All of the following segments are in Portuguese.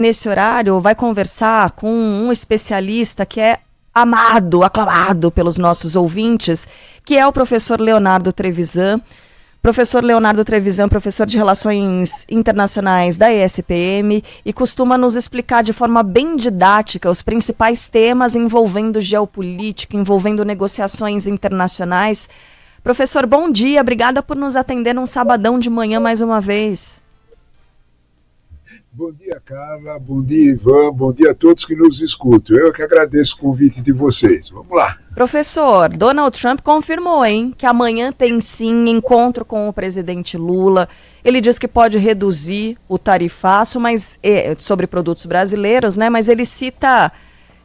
nesse horário, vai conversar com um especialista que é amado, aclamado pelos nossos ouvintes, que é o professor Leonardo Trevisan. Professor Leonardo Trevisan, professor de Relações Internacionais da ESPM, e costuma nos explicar de forma bem didática os principais temas envolvendo geopolítica, envolvendo negociações internacionais. Professor, bom dia, obrigada por nos atender num sabadão de manhã mais uma vez. Bom dia, Carla, bom dia, Ivan, bom dia a todos que nos escutam. Eu que agradeço o convite de vocês. Vamos lá. Professor, Donald Trump confirmou, que amanhã tem sim encontro com o presidente Lula. Ele diz que pode reduzir o tarifaço sobre produtos brasileiros, mas ele cita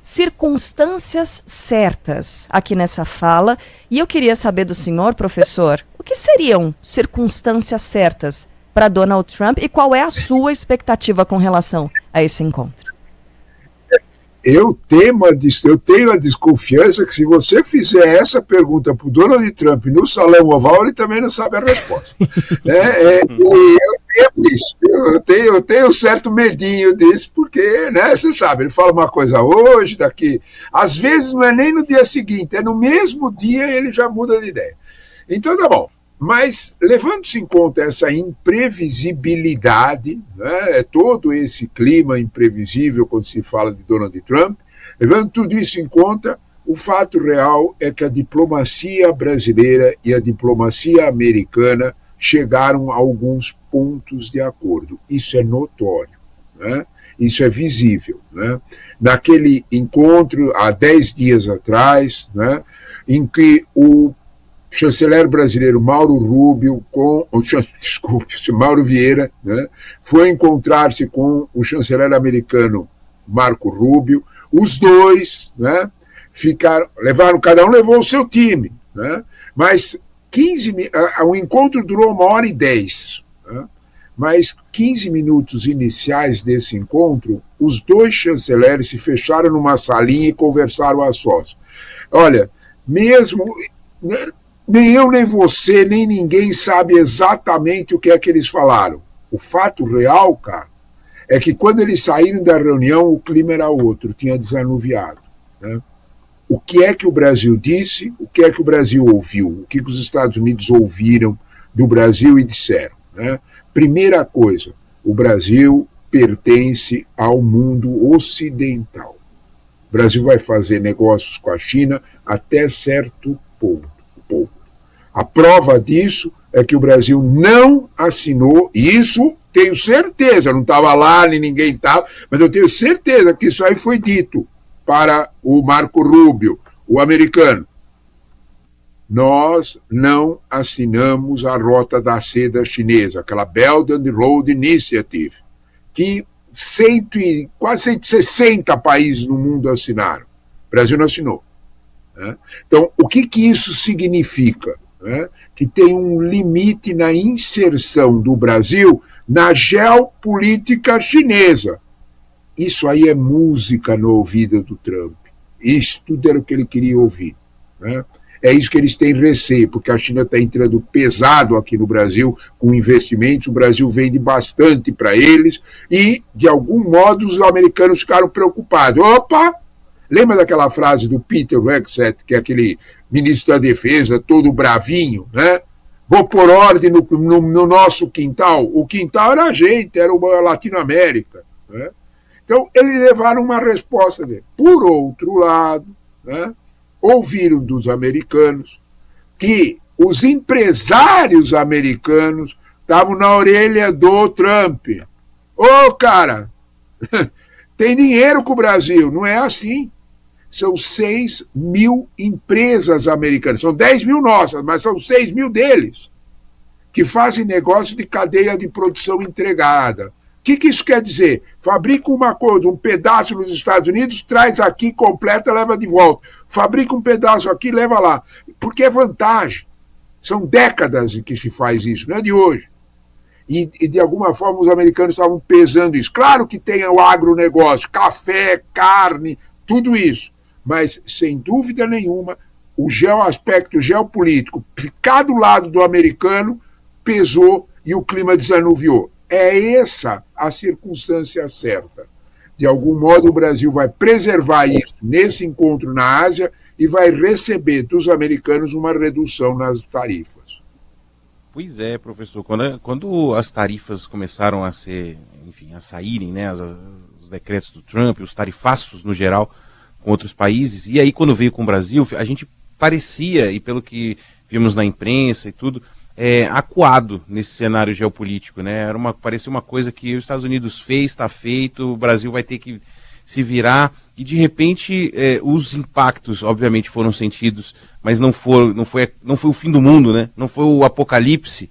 circunstâncias certas aqui nessa fala. E eu queria saber do senhor, professor, o que seriam circunstâncias certas para Donald Trump e qual é a sua expectativa com relação a esse encontro? Eu tenho a desconfiança que se você fizer essa pergunta para o Donald Trump no Salão Oval, ele também não sabe a resposta. Eu tenho um certo medinho disso, porque, você sabe, ele fala uma coisa hoje, daqui. Às vezes não é nem no dia seguinte, é no mesmo dia ele já muda de ideia. Então tá bom. Mas, levando-se em conta essa imprevisibilidade, todo esse clima imprevisível quando se fala de Donald Trump, levando tudo isso em conta, o fato real é que a diplomacia brasileira e a diplomacia americana chegaram a alguns pontos de acordo. Isso é notório, isso é visível. Naquele encontro, há 10 dias atrás, em que o chanceler brasileiro Mauro Vieira, foi encontrar-se com o chanceler americano Marco Rubio. Os dois, cada um levou o seu time, mas o encontro durou 1h10, mas 15 minutos iniciais desse encontro, os dois chanceleres se fecharam numa salinha e conversaram a sós. Olha, mesmo nem eu, nem você, nem ninguém sabe exatamente o que é que eles falaram. O fato real, cara, é que quando eles saíram da reunião, o clima era outro, tinha desanuviado. O que é que o Brasil disse, o que é que o Brasil ouviu, o que os Estados Unidos ouviram do Brasil e disseram. Primeira coisa, o Brasil pertence ao mundo ocidental. O Brasil vai fazer negócios com a China até certo ponto. A prova disso é que o Brasil não assinou, e isso tenho certeza, não estava lá, nem ninguém estava, mas eu tenho certeza que isso aí foi dito para o Marco Rubio, o americano. Nós não assinamos a Rota da Seda chinesa, aquela Belt and Road Initiative, que quase 160 países no mundo assinaram. O Brasil não assinou. Então, o que isso significa? Que tem um limite na inserção do Brasil na geopolítica chinesa. Isso aí é música no ouvido do Trump. Isso tudo era o que ele queria ouvir. É isso que eles têm receio, porque a China está entrando pesado aqui no Brasil com investimentos, o Brasil vende bastante para eles e, de algum modo, os americanos ficaram preocupados. Opa! Lembra daquela frase do Peter Hegseth, que é aquele ministro da Defesa, todo bravinho, Vou pôr ordem no nosso quintal. O quintal era a gente, era a Latinoamérica. Então, eles levaram uma resposta dele. Por outro lado, ouviram dos americanos que os empresários americanos estavam na orelha do Trump. Cara, tem dinheiro com o Brasil, não é assim. São 6 mil empresas americanas. São 10 mil nossas, mas são 6 mil deles que fazem negócio de cadeia de produção entregada. O que isso quer dizer? Fabrica uma coisa, um pedaço nos Estados Unidos, traz aqui, completa, leva de volta. Fabrica um pedaço aqui, leva lá. Porque é vantagem. São décadas que se faz isso, não é de hoje. E de alguma forma os americanos estavam pesando isso. Claro que tem o agronegócio, café, carne, tudo isso. Mas, sem dúvida nenhuma, o aspecto geopolítico, ficar do lado do americano, pesou e o clima desanuviou. É essa a circunstância certa. De algum modo, o Brasil vai preservar isso nesse encontro na Ásia e vai receber dos americanos uma redução nas tarifas. Pois é, professor. Quando as tarifas começaram a ser, enfim, a saírem, né, os decretos do Trump, os tarifaços no geral com outros países, e aí quando veio com o Brasil, a gente parecia, e pelo que vimos na imprensa e tudo, acuado nesse cenário geopolítico, né? Parecia uma coisa que os Estados Unidos fez, está feito, o Brasil vai ter que se virar, e de repente os impactos, obviamente, foram sentidos, mas não foi o fim do mundo, né? Não foi o apocalipse.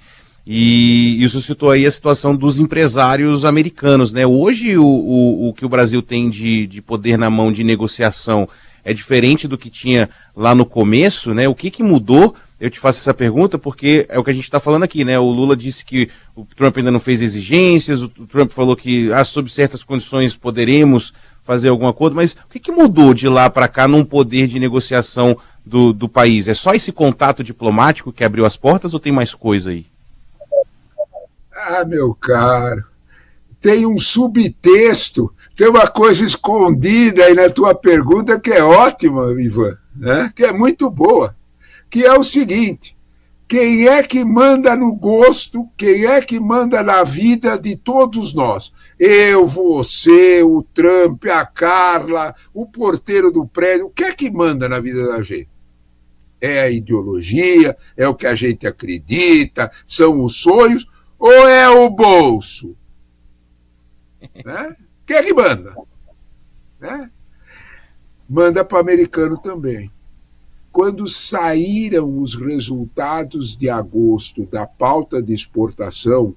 E isso citou aí a situação dos empresários americanos, né? Hoje o que o Brasil tem de poder na mão de negociação é diferente do que tinha lá no começo, né? O que mudou? Eu te faço essa pergunta porque é o que a gente está falando aqui, né? O Lula disse que o Trump ainda não fez exigências, o Trump falou que sob certas condições poderemos fazer algum acordo, mas o que mudou de lá para cá num poder de negociação do país? É só esse contato diplomático que abriu as portas ou tem mais coisa aí? Ah, meu caro, tem um subtexto, tem uma coisa escondida aí na tua pergunta que é ótima, Ivan, né? Que é muito boa, que é o seguinte: quem é que manda no gosto, quem é que manda na vida de todos nós? Eu, você, o Trump, a Carla, o porteiro do prédio, o que é que manda na vida da gente? É a ideologia, é o que a gente acredita, são os sonhos, ou é o bolso? Né? Quem é que manda? Né? Manda para o americano também. Quando saíram os resultados de agosto da pauta de exportação,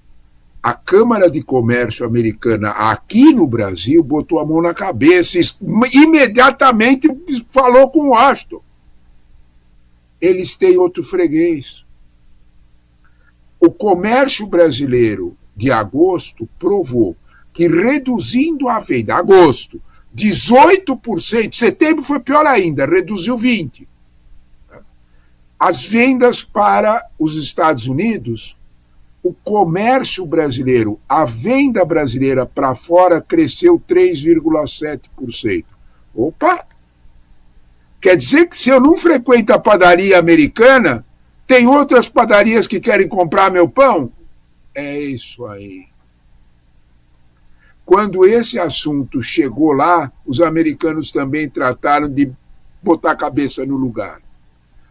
a Câmara de Comércio americana aqui no Brasil botou a mão na cabeça e imediatamente falou com Washington. Eles têm outro freguês. O comércio brasileiro de agosto provou que reduzindo a venda, agosto, 18%, setembro foi pior ainda, reduziu 20%. As vendas para os Estados Unidos, o comércio brasileiro, a venda brasileira para fora cresceu 3,7%. Opa! Quer dizer que se eu não frequento a padaria americana, tem outras padarias que querem comprar meu pão? É isso aí. Quando esse assunto chegou lá, os americanos também trataram de botar a cabeça no lugar.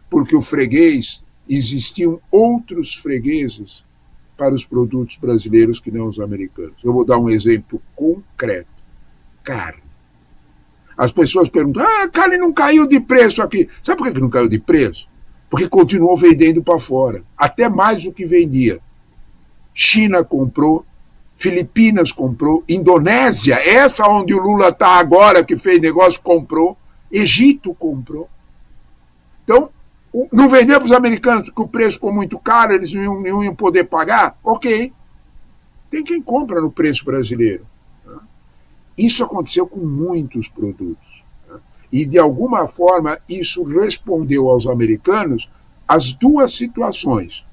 Porque o freguês, existiam outros fregueses para os produtos brasileiros que não os americanos. Eu vou dar um exemplo concreto. Carne. As pessoas perguntam, a carne não caiu de preço aqui. Sabe por que não caiu de preço? Porque continuou vendendo para fora, até mais do que vendia. China comprou, Filipinas comprou, Indonésia, essa onde o Lula está agora, que fez negócio, comprou, Egito comprou. Então, não vendeu para os americanos porque o preço ficou muito caro, eles não iam poder pagar? Ok. Tem quem compra no preço brasileiro. Isso aconteceu com muitos produtos. E, de alguma forma, isso respondeu aos americanos as duas situações.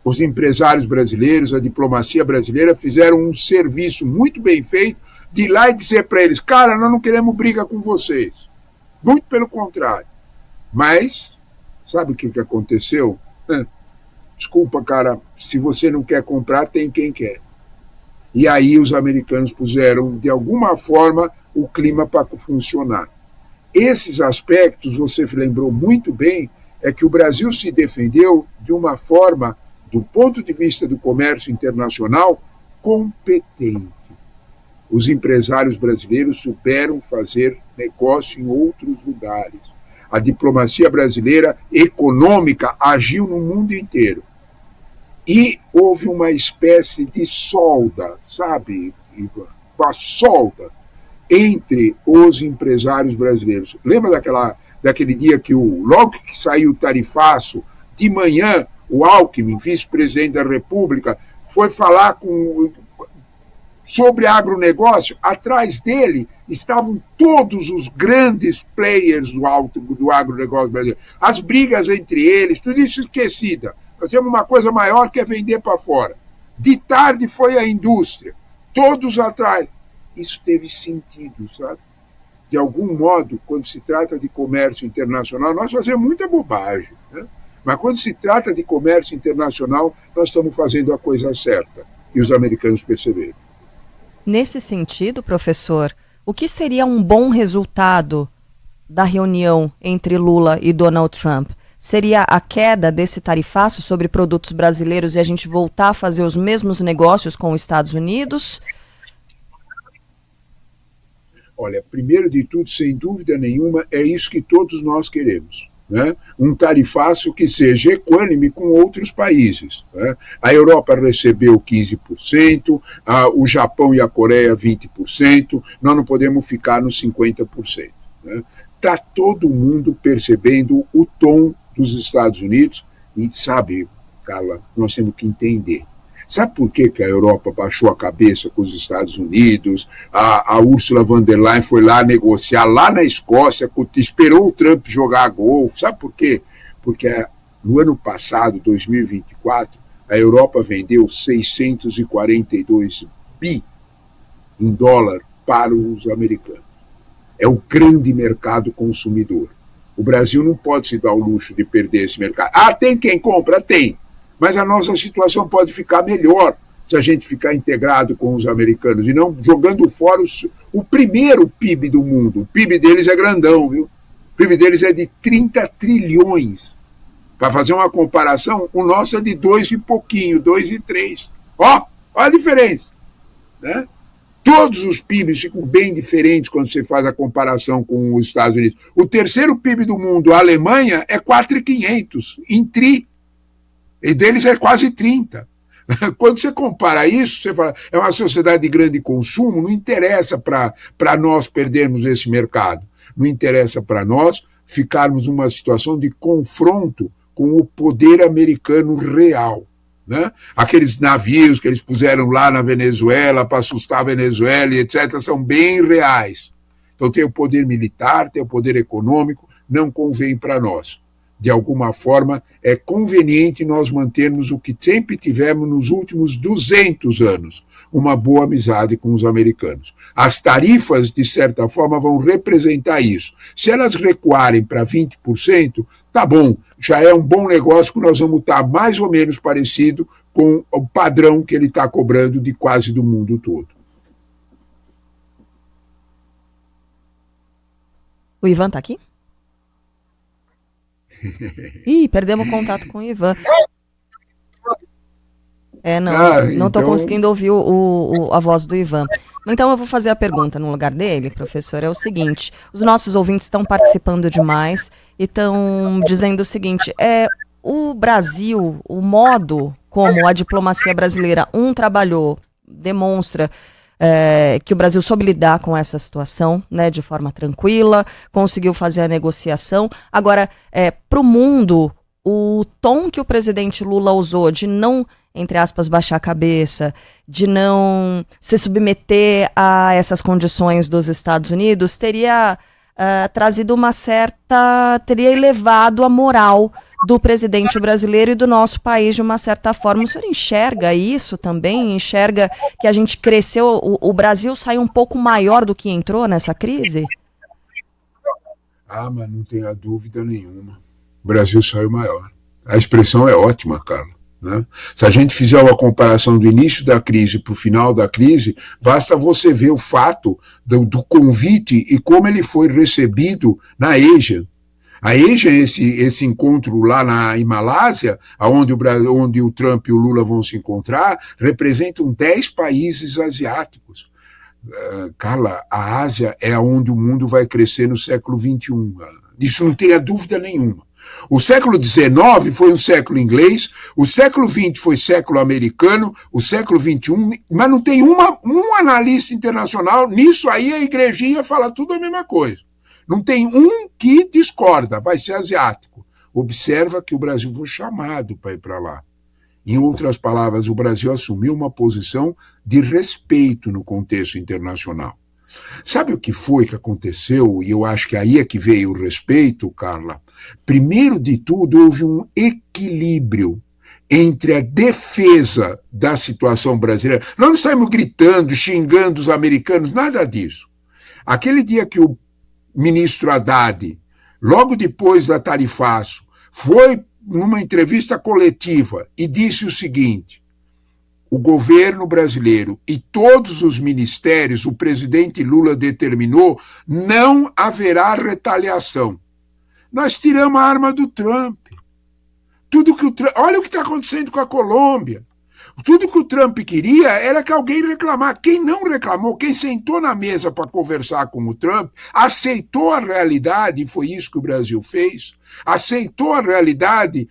Os empresários brasileiros, a diplomacia brasileira fizeram um serviço muito bem feito de ir lá e dizer para eles, cara, nós não queremos briga com vocês. Muito pelo contrário. Mas, sabe o que aconteceu? Desculpa, cara, se você não quer comprar, tem quem quer. E aí os americanos puseram, de alguma forma, o clima para funcionar. Esses aspectos, você lembrou muito bem, é que o Brasil se defendeu de uma forma, do ponto de vista do comércio internacional, competente. Os empresários brasileiros souberam fazer negócio em outros lugares. A diplomacia brasileira econômica agiu no mundo inteiro. E houve uma espécie de solda, sabe, Ivan? Uma solda entre os empresários brasileiros. Lembra daquele dia que logo que saiu o tarifaço, de manhã, o Alckmin, vice-presidente da República, foi falar sobre agronegócio? Atrás dele estavam todos os grandes players do agronegócio brasileiro. As brigas entre eles, tudo isso esquecida. Nós temos uma coisa maior que é vender para fora. De tarde foi a indústria, todos atrás. isso teve sentido, sabe? De algum modo, quando se trata de comércio internacional, nós fazemos muita bobagem, né? Mas quando se trata de comércio internacional, nós estamos fazendo a coisa certa. E os americanos perceberam. Nesse sentido, professor, o que seria um bom resultado da reunião entre Lula e Donald Trump? Seria a queda desse tarifaço sobre produtos brasileiros e a gente voltar a fazer os mesmos negócios com os Estados Unidos? Olha, primeiro de tudo, sem dúvida nenhuma, é isso que todos nós queremos. Né? Um tarifaço que seja equânime com outros países. Né? A Europa recebeu 15%, o Japão e a Coreia 20%, nós não podemos ficar nos 50%. Né? Está todo mundo percebendo o tom dos Estados Unidos e sabe, Carla, nós temos que entender. Sabe por que a Europa baixou a cabeça com os Estados Unidos? A Ursula von der Leyen foi lá negociar, lá na Escócia, esperou o Trump jogar golfe. Sabe por quê? Porque no ano passado, 2024, a Europa vendeu 642 bi em dólar para os americanos. É o grande mercado consumidor. O Brasil não pode se dar o luxo de perder esse mercado. Tem quem compra? Tem. Mas a nossa situação pode ficar melhor se a gente ficar integrado com os americanos e não jogando fora o primeiro PIB do mundo. O PIB deles é grandão, viu? O PIB deles é de 30 trilhões. Para fazer uma comparação, o nosso é de 2 e pouquinho, 2,3. Ó a diferença. Né? Todos os PIBs ficam bem diferentes quando você faz a comparação com os Estados Unidos. O terceiro PIB do mundo, a Alemanha, é 4.500, em tri. E deles é quase 30. Quando você compara isso, você fala, é uma sociedade de grande consumo, não interessa para nós perdermos esse mercado. Não interessa para nós ficarmos numa situação de confronto com o poder americano real. Né? Aqueles navios que eles puseram lá na Venezuela para assustar a Venezuela, etc., são bem reais. Então tem o poder militar, tem o poder econômico, não convém para nós. De alguma forma, é conveniente nós mantermos o que sempre tivemos nos últimos 200 anos, uma boa amizade com os americanos. As tarifas, de certa forma, vão representar isso. Se elas recuarem para 20%, tá bom, já é um bom negócio que nós vamos estar mais ou menos parecido com o padrão que ele está cobrando de quase do mundo todo. O Ivan está aqui? Ih, perdemos o contato com o Ivan. Não estou conseguindo ouvir a voz do Ivan. Então eu vou fazer a pergunta no lugar dele, professor, é o seguinte, os nossos ouvintes estão participando demais e estão dizendo o seguinte, o Brasil, o modo como a diplomacia brasileira trabalhou, demonstra que o Brasil soube lidar com essa situação, né, de forma tranquila, conseguiu fazer a negociação. Agora, para o mundo, o tom que o presidente Lula usou de não, entre aspas, baixar a cabeça, de não se submeter a essas condições dos Estados Unidos, teria trazido teria elevado a moral do presidente brasileiro e do nosso país de uma certa forma. O senhor enxerga isso também? Enxerga que a gente cresceu, o Brasil saiu um pouco maior do que entrou nessa crise? Mas não tenha dúvida nenhuma. O Brasil saiu maior. A expressão é ótima, Carla. Né? Se a gente fizer uma comparação do início da crise para o final da crise, basta você ver o fato do convite e como ele foi recebido na Ásia. A Ásia, esse encontro lá em Malásia, onde o Trump e o Lula vão se encontrar, representam 10 países asiáticos. Carla, a Ásia é onde o mundo vai crescer no século XXI. Isso não tenha dúvida nenhuma. O século XIX foi um século inglês, o século XX foi século americano, o século XXI, mas não tem um analista internacional, nisso aí a igrejinha fala tudo a mesma coisa. Não tem um que discorda, vai ser asiático. Observa que o Brasil foi chamado para ir para lá. Em outras palavras, o Brasil assumiu uma posição de respeito no contexto internacional. Sabe o que foi que aconteceu? E eu acho que aí é que veio o respeito, Carla. Primeiro de tudo, houve um equilíbrio entre a defesa da situação brasileira. Nós não saímos gritando, xingando os americanos, nada disso. Aquele dia que o ministro Haddad, logo depois da tarifaço, foi numa entrevista coletiva e disse o seguinte: o governo brasileiro e todos os ministérios, o presidente Lula determinou, não haverá retaliação. Nós tiramos a arma do Trump. Olha o que está acontecendo com a Colômbia. Tudo que o Trump queria era que alguém reclamasse. Quem não reclamou, quem sentou na mesa para conversar com o Trump, aceitou a realidade, e foi isso que o Brasil fez, aceitou a realidade,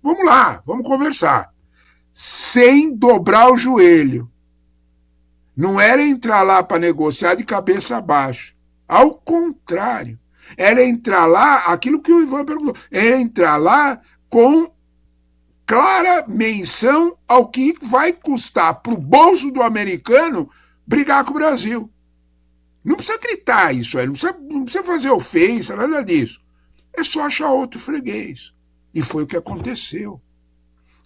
vamos lá, vamos conversar, sem dobrar o joelho. Não era entrar lá para negociar de cabeça abaixo. Ao contrário, era entrar lá, aquilo que o Ivan perguntou, era entrar lá com clara menção ao que vai custar para o bolso do americano brigar com o Brasil. Não precisa gritar isso aí, não precisa fazer ofensa, nada disso. É só achar outro freguês. E foi o que aconteceu.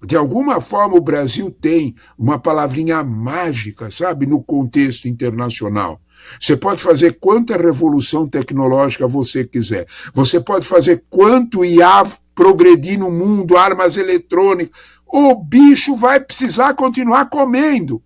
De alguma forma, o Brasil tem uma palavrinha mágica, sabe, no contexto internacional. Você pode fazer quanta revolução tecnológica você quiser. Você pode fazer quanto IA progredir no mundo, armas eletrônicas. O bicho vai precisar continuar comendo.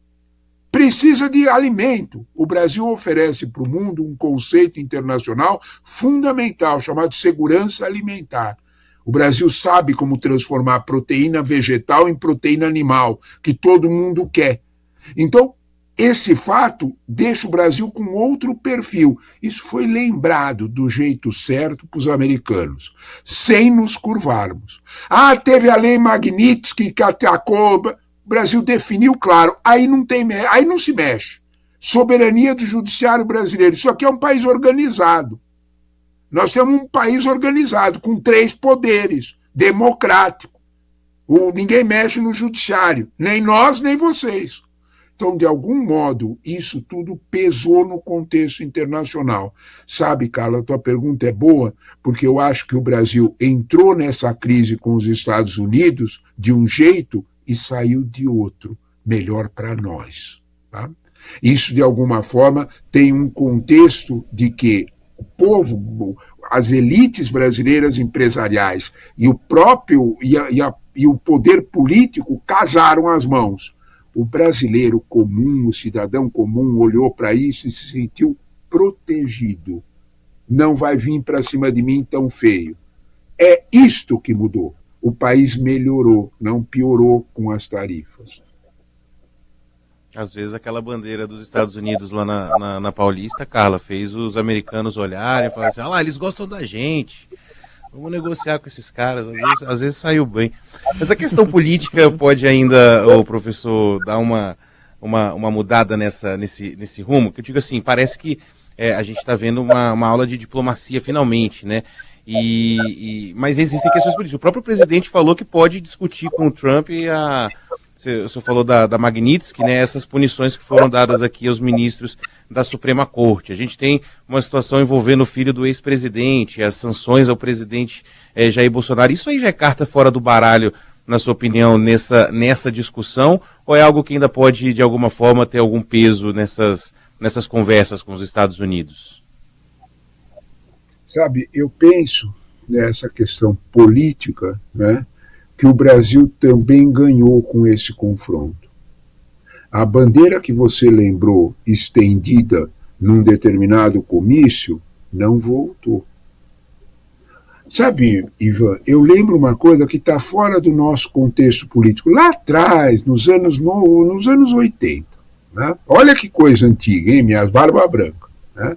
Precisa de alimento. O Brasil oferece para o mundo um conceito internacional fundamental, chamado segurança alimentar. O Brasil sabe como transformar proteína vegetal em proteína animal, que todo mundo quer. Então, esse fato deixa o Brasil com outro perfil. Isso foi lembrado do jeito certo para os americanos, sem nos curvarmos. Teve a lei Magnitsky que atacou. O Brasil definiu, claro, aí não se mexe. Soberania do judiciário brasileiro. Isso aqui é um país organizado. Nós temos um país organizado, com 3 poderes, democrático. Ninguém mexe no judiciário, nem nós, nem vocês. Então, de algum modo, isso tudo pesou no contexto internacional. Sabe, Carla, a tua pergunta é boa, porque eu acho que o Brasil entrou nessa crise com os Estados Unidos de um jeito e saiu de outro, melhor para nós. Tá? Isso, de alguma forma, tem um contexto de que o povo, as elites brasileiras empresariais e o próprio e o poder político casaram as mãos. O brasileiro comum, o cidadão comum, olhou para isso e se sentiu protegido. Não vai vir para cima de mim tão feio. É isto que mudou. O país melhorou, não piorou com as tarifas. Às vezes aquela bandeira dos Estados Unidos lá na Paulista, Carla, fez os americanos olharem e falar assim, eles gostam da gente, vamos negociar com esses caras, às vezes saiu bem. Essa questão política pode ainda, o professor, dar uma mudada nesse rumo, que eu digo assim, parece que a gente está vendo uma aula de diplomacia finalmente, né? Mas existem questões políticas. O próprio presidente falou que pode discutir com o Trump o senhor falou da Magnitsky, né, essas punições que foram dadas aqui aos ministros da Suprema Corte. A gente tem uma situação envolvendo o filho do ex-presidente, as sanções ao presidente Jair Bolsonaro. Isso aí já é carta fora do baralho, na sua opinião, nessa discussão? Ou é algo que ainda pode, de alguma forma, ter algum peso nessas conversas com os Estados Unidos? Sabe, eu penso nessa questão política, né, que o Brasil também ganhou com esse confronto. A bandeira que você lembrou, estendida num determinado comício, não voltou. Sabe, Ivan, eu lembro uma coisa que está fora do nosso contexto político. Lá atrás, nos anos 80, né? Olha que coisa antiga, hein, minhas barbas brancas, né?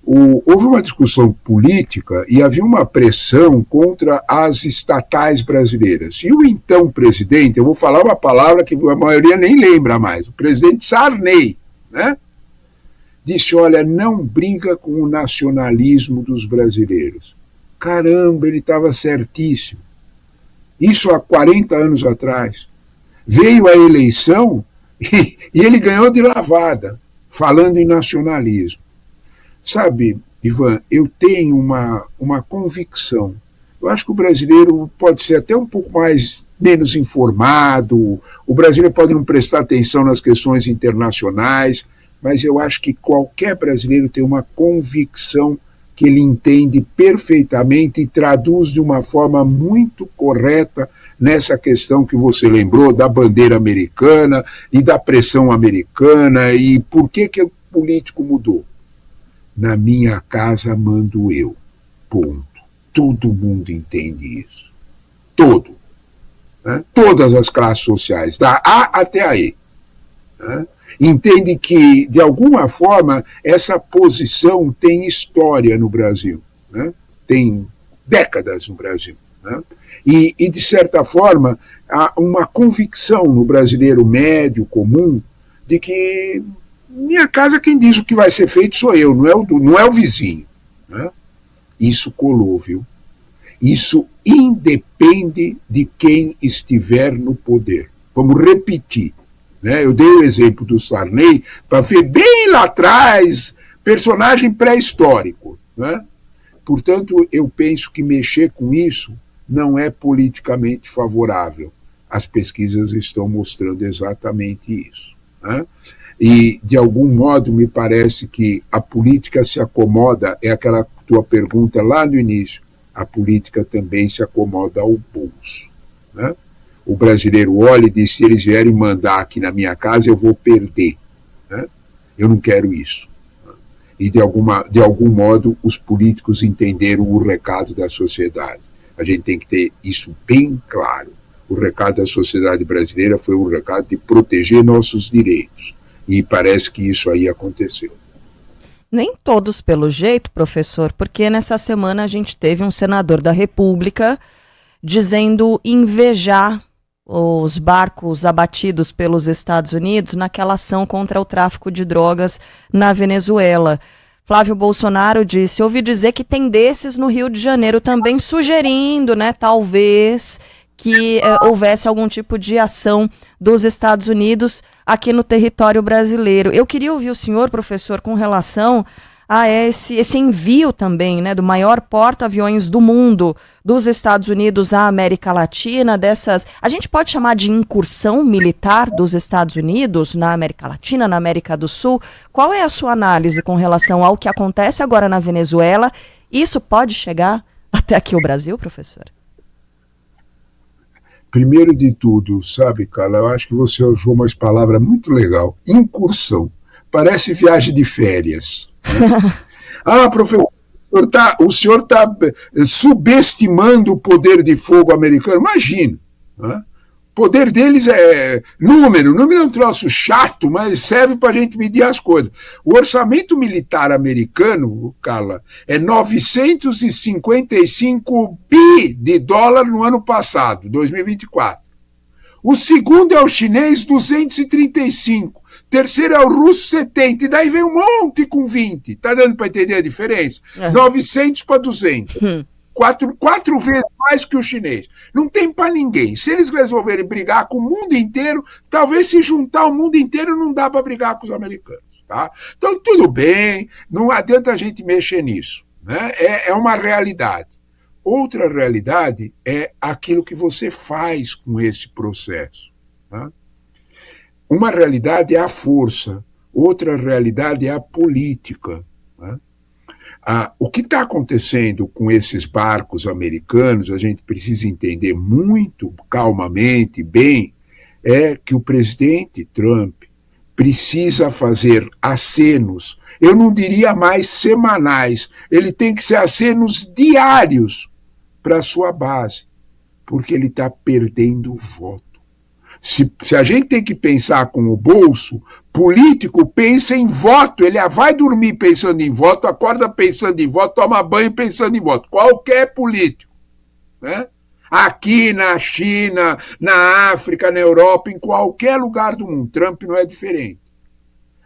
Houve uma discussão política e havia uma pressão contra as estatais brasileiras. E o então presidente, eu vou falar uma palavra que a maioria nem lembra mais, o presidente Sarney, né, disse, olha, não briga com o nacionalismo dos brasileiros. Caramba, ele estava certíssimo. Isso há 40 anos atrás. Veio a eleição e ele ganhou de lavada, falando em nacionalismo. Sabe, Ivan, eu tenho uma convicção. Eu acho que o brasileiro pode ser até um pouco mais menos informado, o brasileiro pode não prestar atenção nas questões internacionais, mas eu acho que qualquer brasileiro tem uma convicção que ele entende perfeitamente e traduz de uma forma muito correta nessa questão que você lembrou da bandeira americana e da pressão americana e por que o político mudou. Na minha casa mando eu, ponto. Todo mundo entende isso. Todo. Né? Todas as classes sociais, da A até a E. Né? Entende que, de alguma forma, essa posição tem história no Brasil, né? Tem décadas no Brasil. Né? E, de certa forma, há uma convicção no brasileiro médio, comum, de que minha casa quem diz o que vai ser feito sou eu, não é o vizinho. Né? Isso colou, viu? Isso independe de quem estiver no poder. Vamos repetir. Né? Eu dei o exemplo do Sarney para ver bem lá atrás, personagem pré-histórico. Né? Portanto, eu penso que mexer com isso não é politicamente favorável. As pesquisas estão mostrando exatamente isso. Né? E, de algum modo, me parece que a política se acomoda, é aquela tua pergunta lá no início, a política também se acomoda ao bolso. Né? O brasileiro olha e diz, se eles vierem mandar aqui na minha casa, eu vou perder. Né? Eu não quero isso. E, de algum modo, os políticos entenderam o recado da sociedade. A gente tem que ter isso bem claro. O recado da sociedade brasileira foi um recado de proteger nossos direitos. E parece que isso aí aconteceu. Nem todos pelo jeito, professor, porque nessa semana a gente teve um senador da República dizendo invejar os barcos abatidos pelos Estados Unidos naquela ação contra o tráfico de drogas na Venezuela. Flávio Bolsonaro disse, ouvi dizer que tem desses no Rio de Janeiro também, sugerindo, né, talvez que houvesse algum tipo de ação dos Estados Unidos aqui no território brasileiro. Eu queria ouvir o senhor, professor, com relação a esse envio também, né, do maior porta-aviões do mundo dos Estados Unidos à América Latina, dessas, a gente pode chamar de incursão militar dos Estados Unidos na América Latina, na América do Sul. Qual é a sua análise com relação ao que acontece agora na Venezuela? Isso pode chegar até aqui o Brasil, professor? Primeiro de tudo, sabe, Carla, eu acho que você usou uma palavra muito legal, incursão. Parece viagem de férias. Né? Professor, o senhor está subestimando o poder de fogo americano. Imagina. Né? O poder deles é número é um troço chato, mas serve para a gente medir as coisas. O orçamento militar americano, Carla, é 955 bi de dólar no ano passado, 2024. O segundo é o chinês, 235. Terceiro é o russo, 70. E daí vem um monte com 20. Está dando para entender a diferença? 900 para 200. Quatro vezes mais que o chinês. Não tem para ninguém. Se eles resolverem brigar com o mundo inteiro, talvez se juntar o mundo inteiro não dá para brigar com os americanos. Tá? Então, tudo bem, não adianta a gente mexer nisso. Né? É uma realidade. Outra realidade é aquilo que você faz com esse processo. Tá? Uma realidade é a força, outra realidade é a política. Né? O que está acontecendo com esses barcos americanos, a gente precisa entender muito calmamente, bem, é que o presidente Trump precisa fazer acenos, eu não diria mais semanais, ele tem que ser acenos diários para a sua base, porque ele está perdendo voto. Se a gente tem que pensar com o bolso, político pensa em voto, ele vai dormir pensando em voto, acorda pensando em voto, toma banho pensando em voto. Qualquer político. Né? Aqui na China, na África, na Europa, em qualquer lugar do mundo. Trump não é diferente.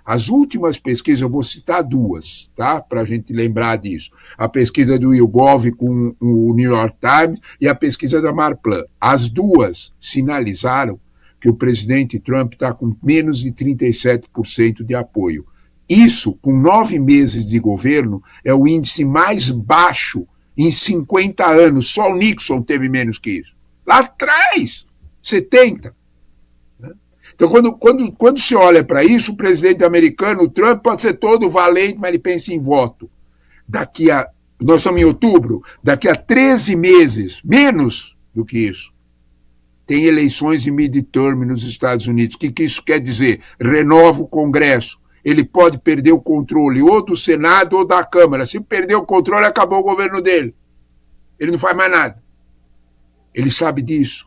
As últimas pesquisas, eu vou citar duas, tá? Para a gente lembrar disso. A pesquisa do YouGov com o New York Times e a pesquisa da Marplan. As duas sinalizaram que o presidente Trump está com menos de 37% de apoio. Isso, com 9 meses de governo, é o índice mais baixo em 50 anos. Só o Nixon teve menos que isso. Lá atrás, 70. Né? Então, quando se olha para isso, o presidente americano, o Trump, pode ser todo valente, mas ele pensa em voto. Nós estamos em outubro, daqui a 13 meses, menos do que isso, tem eleições em midterm nos Estados Unidos. O que isso quer dizer? Renova o Congresso. Ele pode perder o controle ou do Senado ou da Câmara. Se perder o controle, acabou o governo dele. Ele não faz mais nada. Ele sabe disso.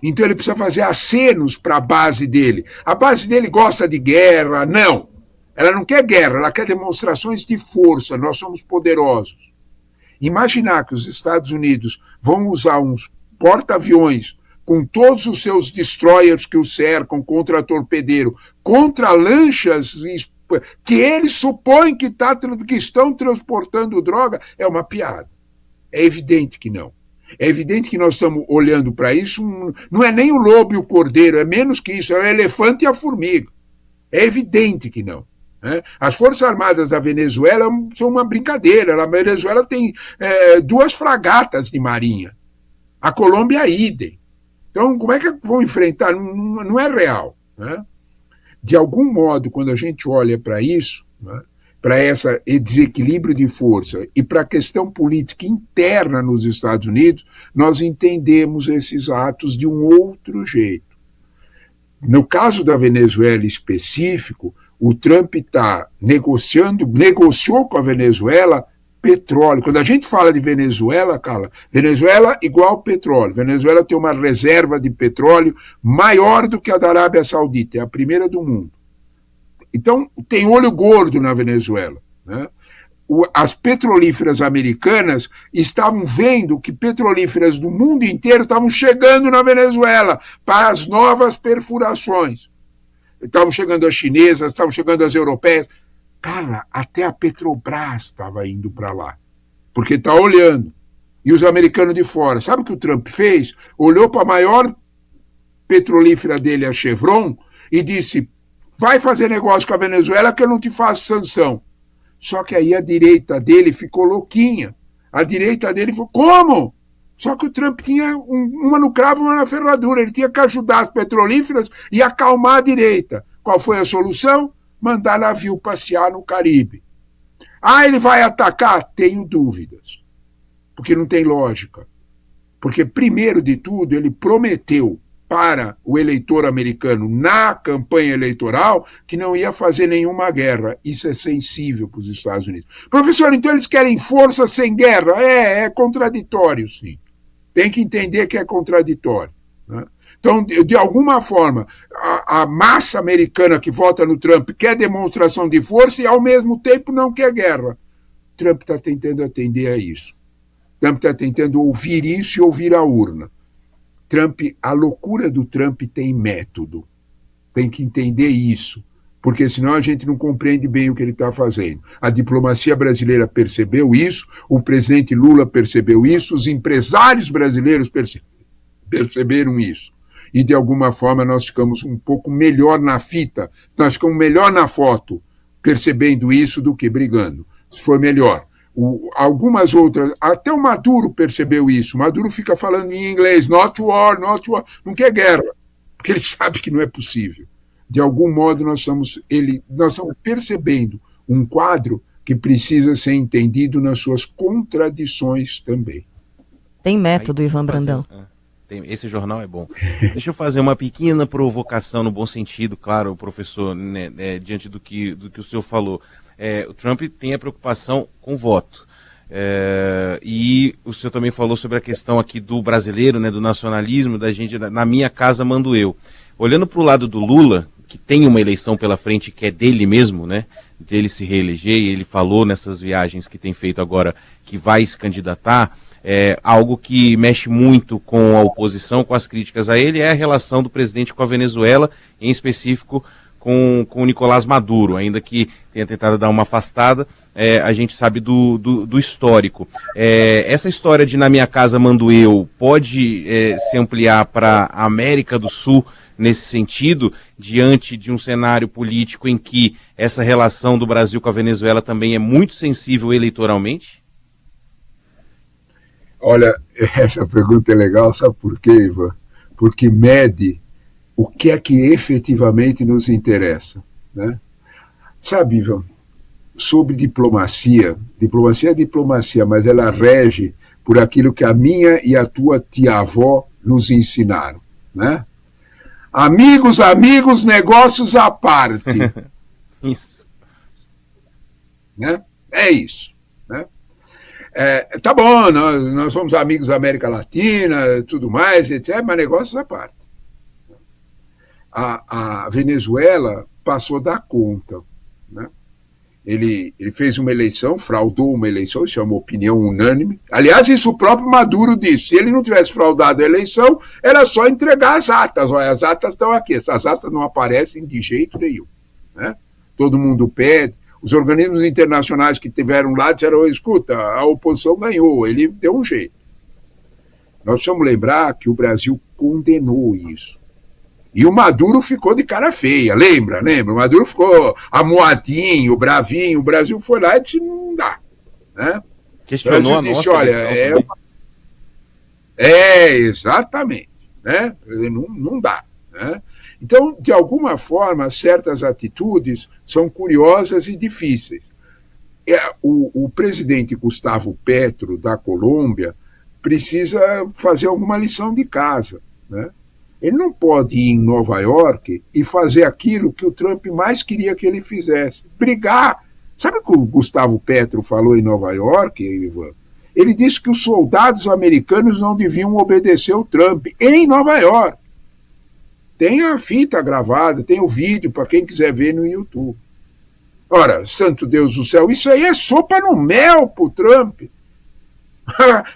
Então ele precisa fazer acenos para a base dele. A base dele gosta de guerra? Não. Ela não quer guerra, ela quer demonstrações de força. Nós somos poderosos. Imaginar que os Estados Unidos vão usar uns porta-aviões com todos os seus destroyers que o cercam, contra torpedeiro, contra lanchas que eles supõem que estão transportando droga, é uma piada. É evidente que não. É evidente que nós estamos olhando para isso, não é nem o lobo e o cordeiro, é menos que isso, é o elefante e a formiga. É evidente que não. Né? As Forças Armadas da Venezuela são uma brincadeira. A Venezuela tem 2 fragatas de marinha. A Colômbia, idem. Então, como é que vão enfrentar? Não é real. Né? De algum modo, quando a gente olha para isso, né, para esse desequilíbrio de força e para a questão política interna nos Estados Unidos, nós entendemos esses atos de um outro jeito. No caso da Venezuela específico, o Trump negociou com a Venezuela petróleo. Quando a gente fala de Venezuela, Carla, Venezuela igual petróleo. Venezuela tem uma reserva de petróleo maior do que a da Arábia Saudita, é a primeira do mundo. Então, tem olho gordo na Venezuela. Né? As petrolíferas americanas estavam vendo que petrolíferas do mundo inteiro estavam chegando na Venezuela para as novas perfurações. Estavam chegando as chinesas, estavam chegando as europeias. Cara, até a Petrobras estava indo para lá, porque está olhando. E os americanos de fora. Sabe o que o Trump fez? Olhou para a maior petrolífera dele, a Chevron, e disse: vai fazer negócio com a Venezuela que eu não te faço sanção. Só que aí a direita dele ficou louquinha. A direita dele falou: como? Só que o Trump tinha uma no cravo, uma na ferradura. Ele tinha que ajudar as petrolíferas e acalmar a direita. Qual foi a solução? Mandar navio passear no Caribe. Ah, ele vai atacar? Tenho dúvidas. Porque não tem lógica. Porque, primeiro de tudo, ele prometeu para o eleitor americano na campanha eleitoral que não ia fazer nenhuma guerra. Isso é sensível para os Estados Unidos. Professor, então eles querem força sem guerra? É contraditório, sim. Tem que entender que é contraditório. Né? Então, de alguma forma, a massa americana que vota no Trump quer demonstração de força e, ao mesmo tempo, não quer guerra. Trump está tentando atender a isso. Trump está tentando ouvir isso e ouvir a urna. A loucura do Trump tem método. Tem que entender isso, porque senão a gente não compreende bem o que ele está fazendo. A diplomacia brasileira percebeu isso, o presidente Lula percebeu isso, os empresários brasileiros perceberam isso. E, de alguma forma, nós ficamos um pouco melhor na fita, nós ficamos melhor na foto, percebendo isso do que brigando. Se for melhor. Algumas outras, até o Maduro percebeu isso. O Maduro fica falando em inglês, not war, não quer guerra, porque ele sabe que não é possível. De algum modo, nós estamos percebendo um quadro que precisa ser entendido nas suas contradições também. Tem método, Ivan Brandão. Esse jornal é bom. Deixa eu fazer uma pequena provocação no bom sentido, claro, professor, né, diante do que o senhor falou. O Trump tem a preocupação com o voto. E o senhor também falou sobre a questão aqui do brasileiro, né, do nacionalismo, da gente, na minha casa mando eu. Olhando para o lado do Lula, que tem uma eleição pela frente que é dele mesmo, né, dele se reeleger, e ele falou nessas viagens que tem feito agora que vai se candidatar, algo que mexe muito com a oposição, com as críticas a ele, é a relação do presidente com a Venezuela, em específico com o Nicolás Maduro, ainda que tenha tentado dar uma afastada, a gente sabe do histórico. Essa história de na minha casa mando eu pode se ampliar para a América do Sul nesse sentido, diante de um cenário político em que essa relação do Brasil com a Venezuela também é muito sensível eleitoralmente? Olha, essa pergunta é legal, sabe por quê, Ivan? porque mede o que é que efetivamente nos interessa, né? Sabe, Ivan, sobre diplomacia é diplomacia, mas ela rege por aquilo que a minha e a tua tia-avó nos ensinaram, né? Amigos, amigos, negócios à parte. Isso. Né? É isso. Né? Tá bom, nós somos amigos da América Latina, tudo mais, etc., mas negócios à parte. A Venezuela passou da conta. Né? Ele fez uma eleição, fraudou uma eleição, isso é uma opinião unânime. Aliás, isso o próprio Maduro disse. Se ele não tivesse fraudado a eleição, era só entregar as atas. Olha, as atas estão aqui, essas atas não aparecem de jeito nenhum. Né? Todo mundo pede. Os organismos internacionais que tiveram lá disseram, escuta, a oposição ganhou, ele deu um jeito. Nós precisamos lembrar que o Brasil condenou isso. E o Maduro ficou de cara feia, lembra? O Maduro ficou amuadinho, bravinho, o Brasil foi lá e disse, não dá. Né? Questionou a disse, nossa olha, exatamente. Né? Não dá. Né? Então, de alguma forma, certas atitudes são curiosas e difíceis. O presidente Gustavo Petro, da Colômbia, precisa fazer alguma lição de casa. Né? Ele não pode ir em Nova York e fazer aquilo que o Trump mais queria que ele fizesse, brigar. Sabe o que o Gustavo Petro falou em Nova York, Ivan? Ele disse que os soldados americanos não deviam obedecer o Trump em Nova York. Tem a fita gravada, tem o vídeo para quem quiser ver no YouTube. Ora, santo Deus do céu, isso aí é sopa no mel para o Trump.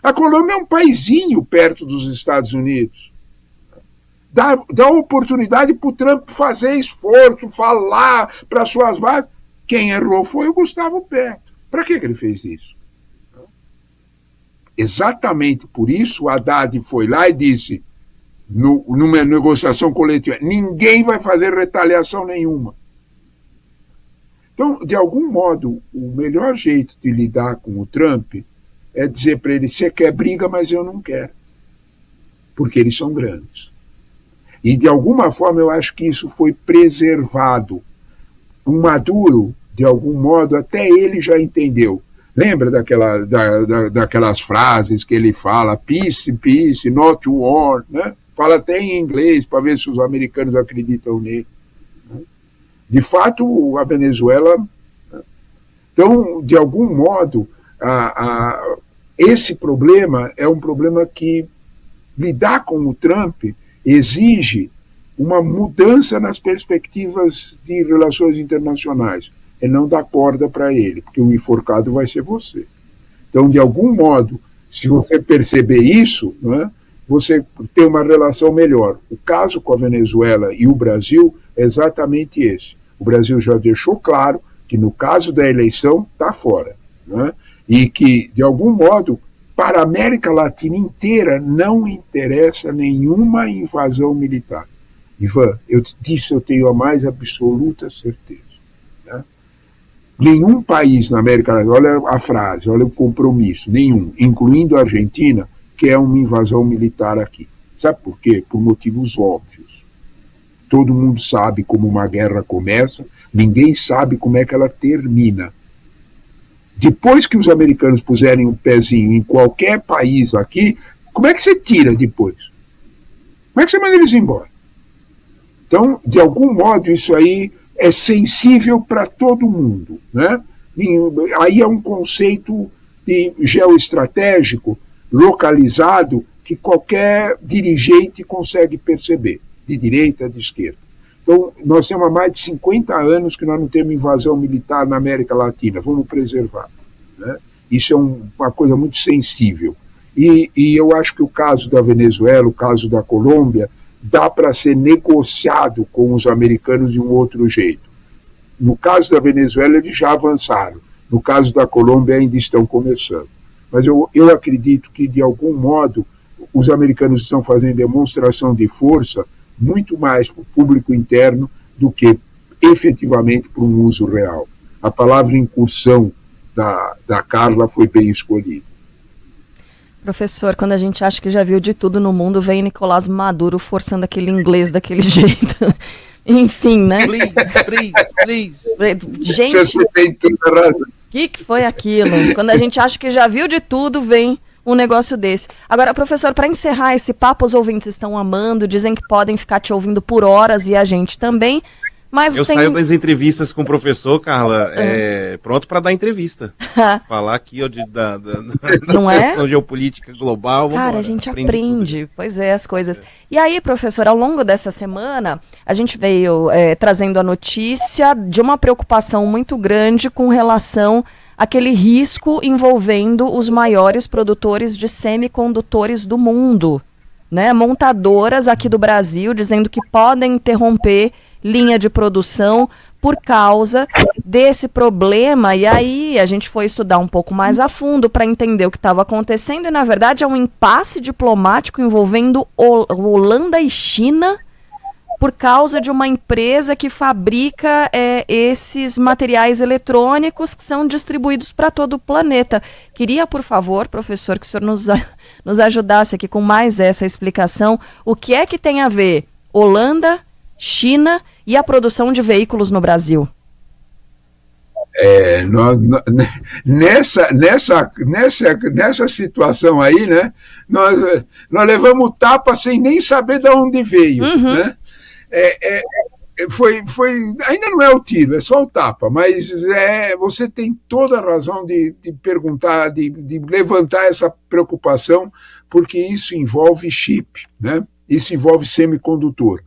A Colômbia é um paizinho perto dos Estados Unidos. Dá oportunidade para o Trump fazer esforço, falar para suas bases. Quem errou foi o Gustavo Petro. Para que ele fez isso? Exatamente por isso, o Haddad foi lá e disse, numa negociação coletiva, ninguém vai fazer retaliação nenhuma. Então, de algum modo, o melhor jeito de lidar com o Trump é dizer para ele, você quer briga, mas eu não quero. Porque eles são grandes. E, de alguma forma, eu acho que isso foi preservado. O Maduro, de algum modo, até ele já entendeu. Lembra daquelas frases que ele fala, peace, peace, not war, né? Fala até em inglês, para ver se os americanos acreditam nele. De fato, a Venezuela... Né? Então, de algum modo, esse problema é um problema que lidar com o Trump exige uma mudança nas perspectivas de relações internacionais. É não dar corda para ele, porque o enforcado vai ser você. Então, de algum modo, se você perceber isso, né, você tem uma relação melhor. O caso com a Venezuela e o Brasil é exatamente esse. O Brasil já deixou claro que, no caso da eleição, está fora. Né, e que, de algum modo, para a América Latina inteira não interessa nenhuma invasão militar. Ivan, disso eu tenho a mais absoluta certeza. Né? Nenhum país na América Latina, olha a frase, olha o compromisso, nenhum, incluindo a Argentina, quer uma invasão militar aqui. Sabe por quê? Por motivos óbvios. Todo mundo sabe como uma guerra começa, ninguém sabe como é que ela termina. Depois que os americanos puserem um pezinho em qualquer país aqui, como é que você tira depois? Como é que você manda eles embora? Então, de algum modo, isso aí é sensível para todo mundo. Né? Aí é um conceito de geoestratégico localizado que qualquer dirigente consegue perceber, de direita, de esquerda. Então, nós temos há mais de 50 anos que nós não temos invasão militar na América Latina, vamos preservar. Né? Isso é uma coisa muito sensível. E eu acho que o caso da Venezuela, o caso da Colômbia, dá para ser negociado com os americanos de um outro jeito. No caso da Venezuela, eles já avançaram. No caso da Colômbia, ainda estão começando. Mas eu acredito que, de algum modo, os americanos estão fazendo demonstração de força muito mais para o público interno do que efetivamente para um uso real. A palavra incursão da Carla foi bem escolhida. Professor, quando a gente acha que já viu de tudo no mundo, vem Nicolás Maduro forçando aquele inglês daquele jeito. Enfim, né? Please. Gente, Você tem toda razão. o que foi aquilo? Quando a gente acha que já viu de tudo, vem um negócio desse. Agora, professor, para encerrar esse papo, os ouvintes estão amando, dizem que podem ficar te ouvindo por horas e a gente também. Mas eu saio das entrevistas com o professor, Carla, pronto para dar entrevista. Falar aqui da situação geopolítica global. Cara, a gente aprende, pois é, as coisas. E aí, professor, ao longo dessa semana, a gente veio trazendo a notícia de uma preocupação muito grande com relação àquele risco envolvendo os maiores produtores de semicondutores do mundo, né? Montadoras aqui do Brasil dizendo que podem interromper linha de produção por causa desse problema. E aí a gente foi estudar um pouco mais a fundo para entender o que estava acontecendo e, na verdade, é um impasse diplomático envolvendo Holanda e China por causa de uma empresa que fabrica esses materiais eletrônicos que são distribuídos para todo o planeta. Queria, por favor, professor, que o senhor nos ajudasse aqui com mais essa explicação. O que é que tem a ver Holanda, China e a produção de veículos no Brasil? Nessa situação aí, né, nós levamos tapa sem nem saber de onde veio. Uhum. Né? Ainda não é o tiro, é só o tapa, mas você tem toda a razão de perguntar, de levantar essa preocupação, porque isso envolve chip, né? Isso envolve semicondutor.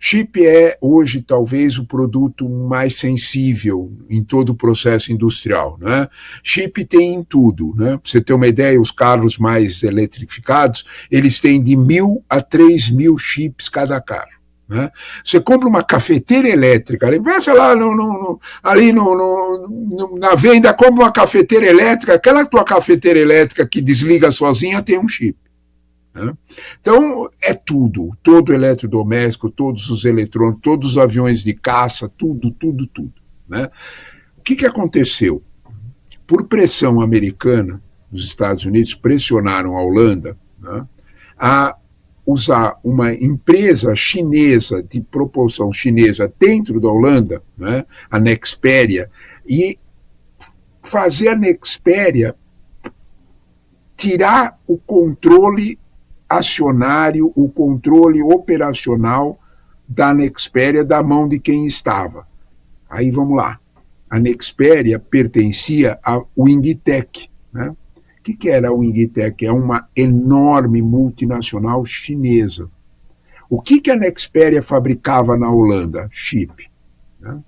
Chip é, hoje, talvez, o produto mais sensível em todo o processo industrial. Né? Chip tem em tudo. Né? Para você ter uma ideia, os carros mais eletrificados, eles têm de 1.000 a 3.000 chips cada carro. Né? Você compra uma cafeteira elétrica, passa lá na venda, compra uma cafeteira elétrica, aquela tua cafeteira elétrica que desliga sozinha tem um chip. Então, é tudo, todo eletrodoméstico, todos os eletrônicos, todos os aviões de caça, tudo. Né? O que aconteceu? Por pressão americana, os Estados Unidos pressionaram a Holanda, né, a usar uma empresa chinesa, de propulsão chinesa, dentro da Holanda, né, a Nexperia, e fazer a Nexperia tirar o controle acionário, o controle operacional da Nexperia da mão de quem estava. Aí vamos lá. A Nexperia pertencia à Wingtech. Né? O que era a Wingtech? É uma enorme multinacional chinesa. O que a Nexperia fabricava na Holanda? Chip. Né?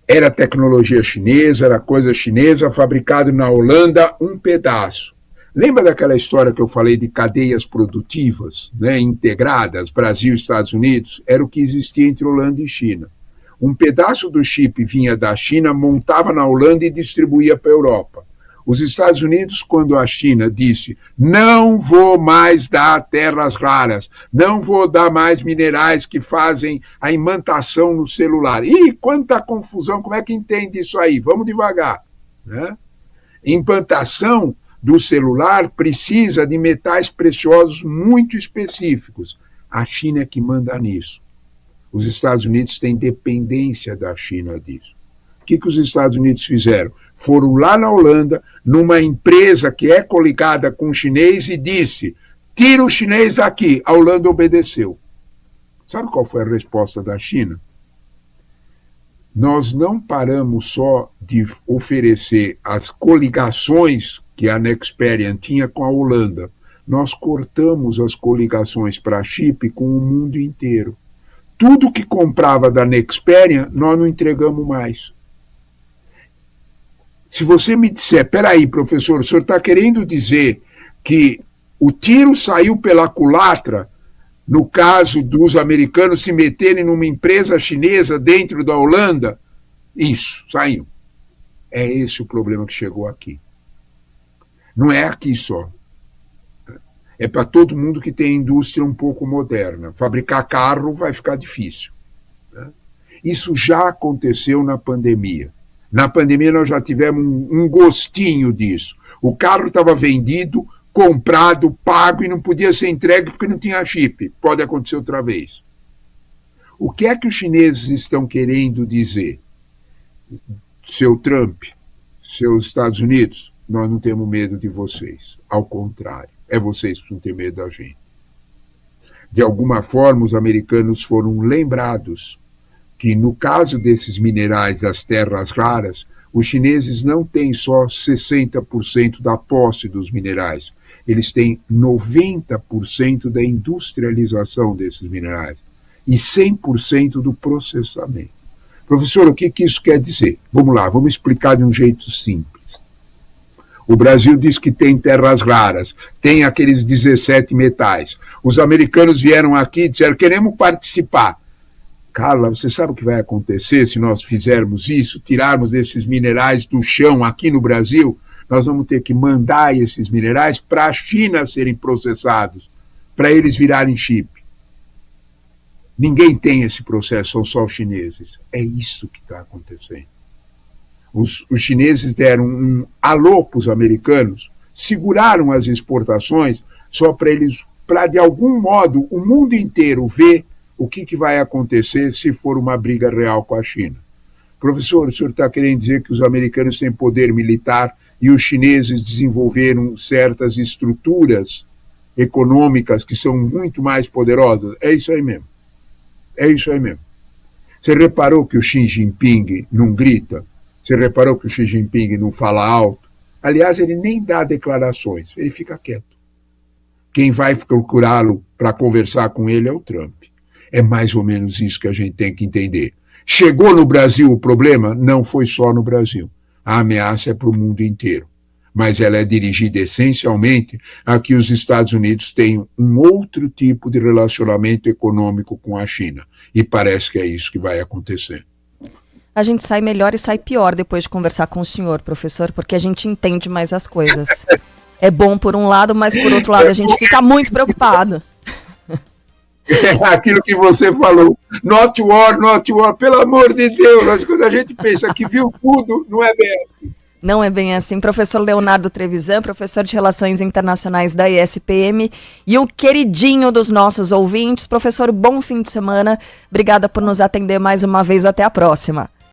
Era tecnologia chinesa, era coisa chinesa, fabricado na Holanda um pedaço. Lembra daquela história que eu falei de cadeias produtivas, né, integradas, Brasil e Estados Unidos? Era o que existia entre Holanda e China. Um pedaço do chip vinha da China, montava na Holanda e distribuía para a Europa. Os Estados Unidos, quando a China disse, não vou mais dar terras raras, não vou dar mais minerais que fazem a imantação no celular. Ih, quanta confusão, como é que entende isso aí? Vamos devagar. Né? Implantação do celular precisa de metais preciosos muito específicos. A China é que manda nisso. Os Estados Unidos têm dependência da China disso. O que os Estados Unidos fizeram? Foram lá na Holanda, numa empresa que é coligada com o chinês e disse, tira o chinês daqui. A Holanda obedeceu. Sabe qual foi a resposta da China? Nós não paramos só de oferecer as coligações que a Nexperia tinha com a Holanda. Nós cortamos as coligações para chip com o mundo inteiro. Tudo que comprava da Nexperia, nós não entregamos mais. Se você me disser, peraí, professor, o senhor está querendo dizer que o tiro saiu pela culatra, no caso dos americanos se meterem numa empresa chinesa dentro da Holanda? Isso, saiu. É esse o problema que chegou aqui. Não é aqui só. É para todo mundo que tem indústria um pouco moderna. Fabricar carro vai ficar difícil. Né? Isso já aconteceu na pandemia. Na pandemia nós já tivemos um gostinho disso. O carro estava vendido, comprado, pago e não podia ser entregue porque não tinha chip. Pode acontecer outra vez. O que é que os chineses estão querendo dizer? Seu Trump, seus Estados Unidos, nós não temos medo de vocês. Ao contrário, é vocês que não têm medo da gente. De alguma forma, os americanos foram lembrados que, no caso desses minerais das terras raras, os chineses não têm só 60% da posse dos minerais, eles têm 90% da industrialização desses minerais e 100% do processamento. Professor, o que isso quer dizer? Vamos lá, vamos explicar de um jeito simples. O Brasil diz que tem terras raras, tem aqueles 17 metais. Os americanos vieram aqui e disseram, queremos participar. Carla, você sabe o que vai acontecer se nós fizermos isso, tirarmos esses minerais do chão aqui no Brasil? Nós vamos ter que mandar esses minerais para a China serem processados, para eles virarem chip. Ninguém tem esse processo, são só os chineses. É isso que está acontecendo. Os chineses deram um alô para os americanos, seguraram as exportações só para de algum modo o mundo inteiro ver o que vai acontecer se for uma briga real com a China. Professor, o senhor está querendo dizer que os americanos têm poder militar e os chineses desenvolveram certas estruturas econômicas que são muito mais poderosas? É isso aí mesmo. É isso aí mesmo. Você reparou que o Xi Jinping não grita? Você reparou que o Xi Jinping não fala alto? Aliás, ele nem dá declarações, ele fica quieto. Quem vai procurá-lo para conversar com ele é o Trump. É mais ou menos isso que a gente tem que entender. Chegou no Brasil o problema? Não foi só no Brasil. A ameaça é para o mundo inteiro. Mas ela é dirigida essencialmente a que os Estados Unidos tenham um outro tipo de relacionamento econômico com a China. E parece que é isso que vai acontecer. A gente sai melhor e sai pior depois de conversar com o senhor, professor, porque a gente entende mais as coisas. É bom por um lado, mas por outro lado a gente fica muito preocupado. É aquilo que você falou, not war, pelo amor de Deus, quando a gente pensa que viu tudo, não é bem assim. Não é bem assim. Professor Leonardo Trevisan, professor de Relações Internacionais da ESPM e um queridinho dos nossos ouvintes. Professor, bom fim de semana. Obrigada por nos atender mais uma vez. Até a próxima.